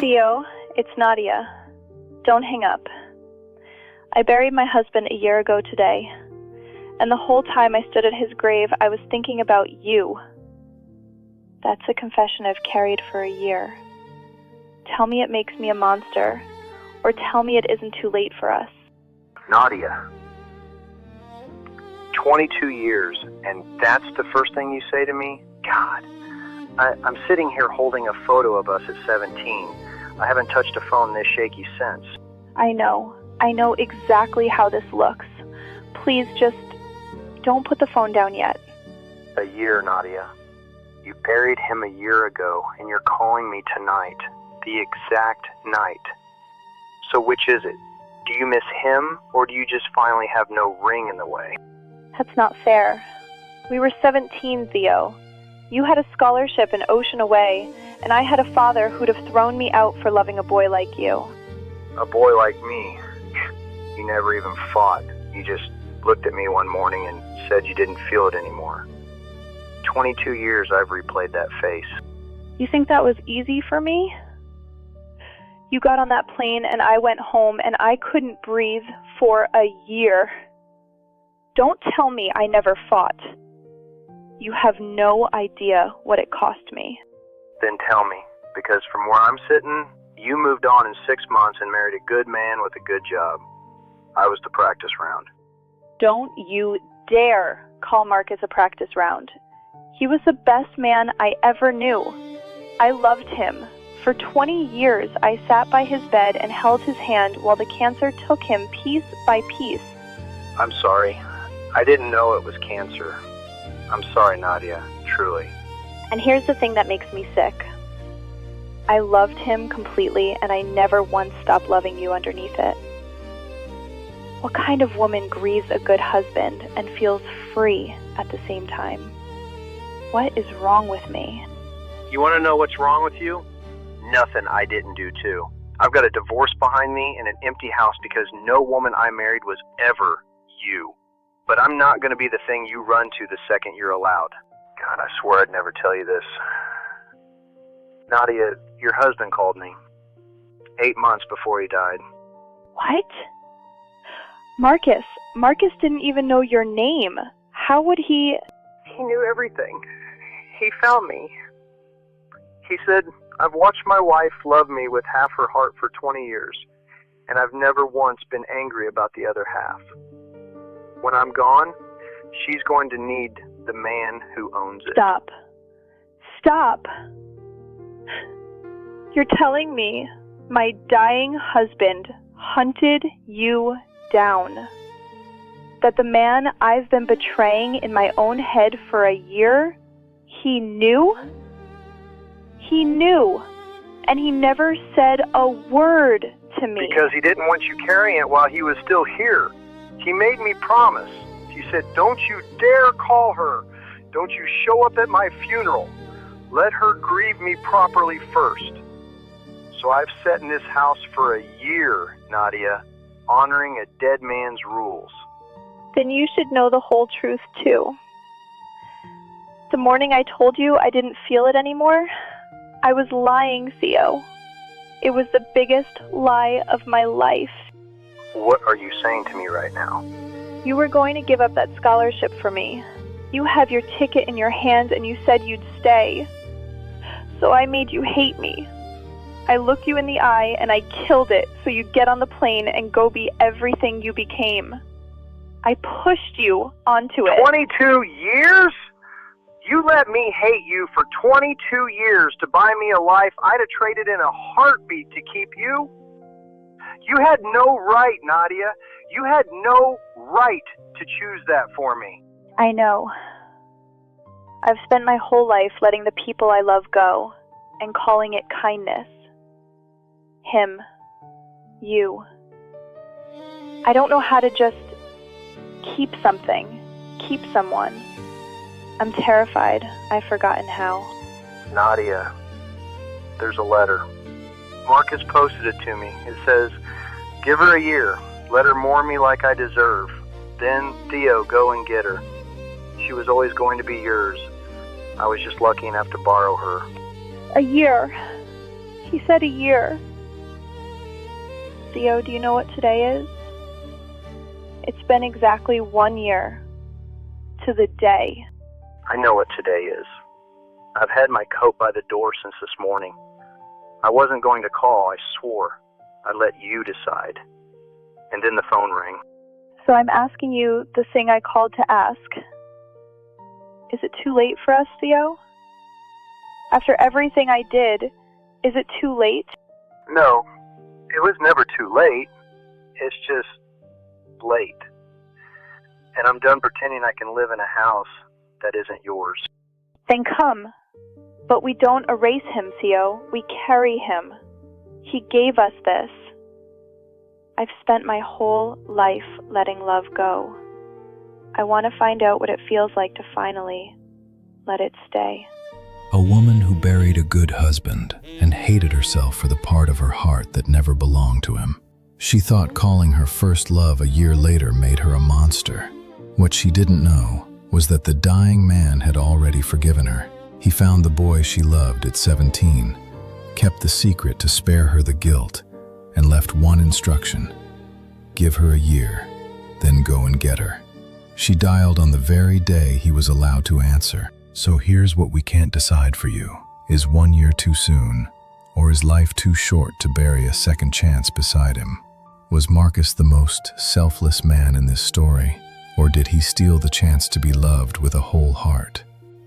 Theo, it's Nadia. Don't hang up. I buried my husband a year ago today, and the whole time I stood at his grave, I was thinking about you. That's a confession I've carried for a year. Tell me it makes me a monster, or tell me it isn't too late for us. Nadia, 22 years, and that's the first thing you say to me? God, I'm sitting here holding a photo of us at 17. I haven't touched a phone this shaky since. I know exactly how this looks. Please just don't put the phone down yet. A year, Nadia. You buried him a year ago, and you're calling me tonight. The exact night. So which is it? Do you miss him, or do you just finally have no ring in the way? That's not fair. We were 17, Theo. You had a scholarship an ocean away, and I had a father who'd have thrown me out for loving a boy like you. A boy like me? You never even fought. You just looked at me one morning and said you didn't feel it anymore. 22 years I've replayed that face. You think that was easy for me? You got on that plane and I went home and I couldn't breathe for a year. Don't tell me I never fought. You have no idea what it cost me. Then tell me, because from where I'm sitting, you moved on in 6 months and married a good man with a good job. I was the practice round. Don't you dare call Marcus a practice round. He was the best man I ever knew. I loved him. For 20 years, I sat by his bed and held his hand while the cancer took him piece by piece. I'm sorry. I didn't know it was cancer. I'm sorry, Nadia, truly. And here's the thing that makes me sick. I loved him completely, and I never once stopped loving you underneath it. What kind of woman grieves a good husband and feels free at the same time? What is wrong with me? You want to know what's wrong with you? Nothing I didn't do too. I've got a divorce behind me and an empty house because no woman I married was ever you. But I'm not going to be the thing you run to the second you're allowed. God, I swear I'd never tell you this. Nadia, your husband called me 8 months before he died. What? Marcus didn't even know your name. How would he? He knew everything. He found me. He said, I've watched my wife love me with half her heart for 20 years, and I've never once been angry about the other half. When I'm gone, she's going to need the man who owns it. Stop. You're telling me my dying husband hunted you down? That the man I've been betraying in my own head for a year, he knew? He knew, and he never said a word to me. Because he didn't want you carrying it while he was still here. He made me promise. He said, don't you dare call her. Don't you show up at my funeral. Let her grieve me properly first. So I've sat in this house for a year, Nadia, honoring a dead man's rules. Then you should know the whole truth, too. The morning I told you I didn't feel it anymore, I was lying, Theo. It was the biggest lie of my life. What are you saying to me right now? You were going to give up that scholarship for me. You have your ticket in your hand and you said you'd stay. So I made you hate me. I looked you in the eye and I killed it so you'd get on the plane and go be everything you became. I pushed you onto it. 22 years? You let me hate you for 22 years to buy me a life I'd have traded in a heartbeat to keep you? You had no right, Nadia. You had no right to choose that for me. I know. I've spent my whole life letting the people I love go and calling it kindness. Him. You. I don't know how to just keep something, keep someone. I'm terrified. I've forgotten how. Nadia, there's a letter. Marcus posted it to me. It says, give her a year. Let her mourn me like I deserve. Then, Theo, go and get her. She was always going to be yours. I was just lucky enough to borrow her. A year. He said a year. Theo, do you know what today is? It's been exactly 1 year. To the day. I know what today is. I've had my coat by the door since this morning. I wasn't going to call, I swore. I let you decide. And then the phone rang. So I'm asking you the thing I called to ask. Is it too late for us, Theo? After everything I did, is it too late? No, it was never too late. It's just late. And I'm done pretending I can live in a house that isn't yours. Then come. But we don't erase him, Theo. We carry him. He gave us this. I've spent my whole life letting love go. I want to find out what it feels like to finally let it stay. A woman who buried a good husband and hated herself for the part of her heart that never belonged to him. She thought calling her first love a year later made her a monster. What she didn't know was that the dying man had already forgiven her. He found the boy she loved at 17, kept the secret to spare her the guilt, and left one instruction: give her a year, then go and get her. She dialed on the very day he was allowed to answer. So here's what we can't decide for you. Is 1 year too soon, or is life too short to bury a second chance beside him? Was Marcus the most selfless man in this story, or did he steal the chance to be loved with a whole heart?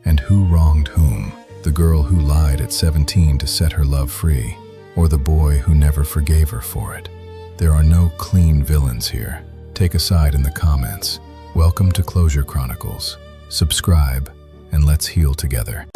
And who wronged whom? The girl who lied at 17 to set her love free, or the boy who never forgave her for it? There are no clean villains here. Take a side in the comments. Welcome to Closure Chronicles. Subscribe, and let's heal together.